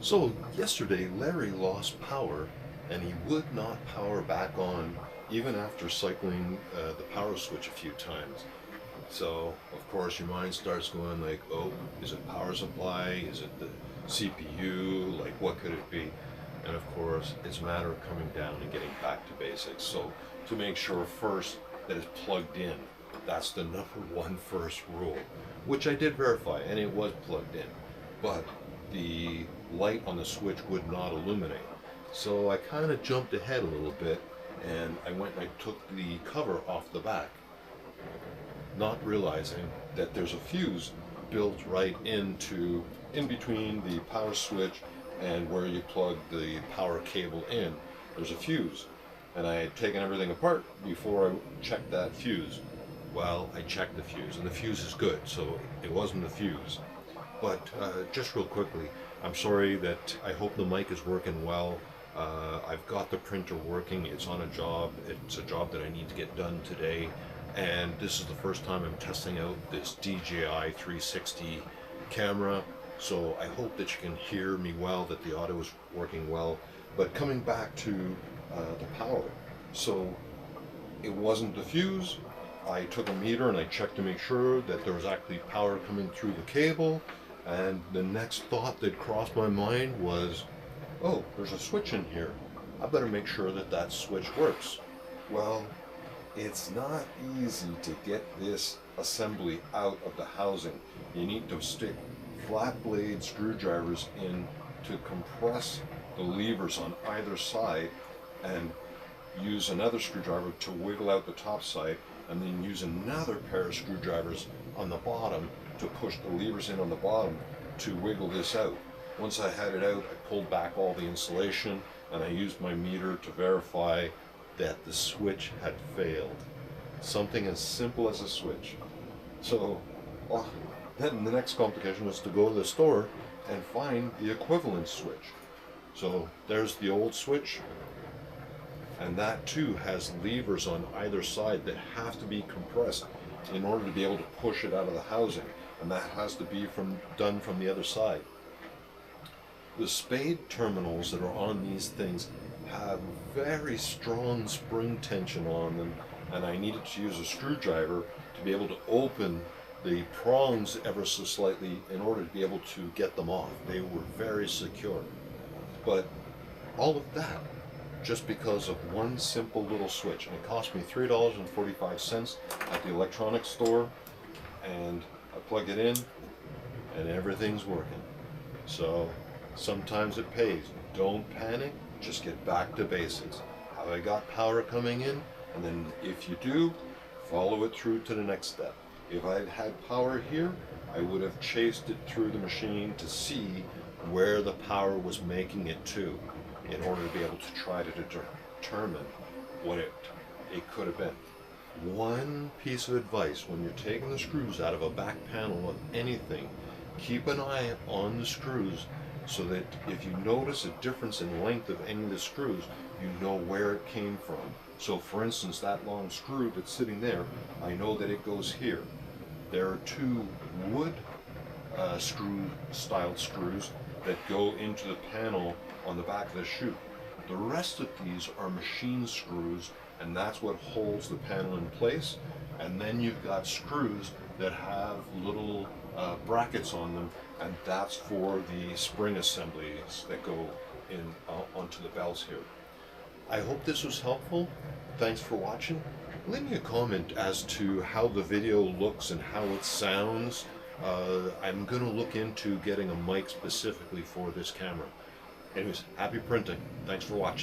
So yesterday Larry lost power and he would not power back on even after cycling the power switch a few times. So of course your mind starts going like, oh, is it power supply? Is it the CPU? Like what could it be? And of course it's a matter of coming down and getting back to basics. So to make sure first that it's plugged in, that's the #1 first rule, which I did verify and it was plugged in. But the light on the switch would not illuminate. So I kind of jumped ahead a little bit and I went and I took the cover off the back, not realizing that there's a fuse built right in between the power switch and where you plug the power cable in. There's a fuse, and I had taken everything apart before I checked that fuse. Well, I checked the fuse and the fuse is good, so it wasn't the fuse. But just real quickly, I'm sorry that I hope the mic is working well. I've got the printer working. It's on a job. It's a job that I need to get done today. And this is the first time I'm testing out this DJI 360 camera. So I hope that you can hear me well, that the audio is working well. But coming back to the power. So it wasn't the fuse. I took a meter and I checked to make sure that there was actually power coming through the cable. And the next thought that crossed my mind was, oh, there's a switch in here. I better make sure that that switch works. Well, it's not easy to get this assembly out of the housing. You need to stick flat blade screwdrivers in to compress the levers on either side and use another screwdriver to wiggle out the top side, and then use another pair of screwdrivers on the bottom to push the levers in on the bottom to wiggle this out. Once I had it out, I pulled back all the insulation and I used my meter to verify that the switch had failed. Something as simple as a switch. So then the next complication was to go to the store and find the equivalent switch. So there's the old switch, and that too has levers on either side that have to be compressed in order to be able to push it out of the housing, and that has to be done from the other side. The spade terminals that are on these things have very strong spring tension on them, and I needed to use a screwdriver to be able to open the prongs ever so slightly in order to be able to get them off. They were very secure. But all of that just because of one simple little switch, and it cost me $3.45 at the electronics store, and I plug it in and everything's working. So sometimes it pays. Don't panic, just get back to basics. Have I got power coming in? And then if you do, follow it through to the next step. If I'd had power here, I would have chased it through the machine to see where the power was making it to, in order to be able to try to determine what it could have been. One piece of advice: when you're taking the screws out of a back panel of anything, keep an eye on the screws so that if you notice a difference in length of any of the screws, you know where it came from. So for instance, that long screw that's sitting there, I know that it goes here. There are two wood styled screws that go into the panel on the back of the chute. The rest of these are machine screws, and that's what holds the panel in place. And then you've got screws that have little brackets on them, and that's for the spring assemblies that go in onto the bells here. I hope this was helpful. Thanks for watching. Leave me a comment as to how the video looks and how it sounds. I'm going to look into getting a mic specifically for this camera. Anyways, happy printing. Thanks for watching.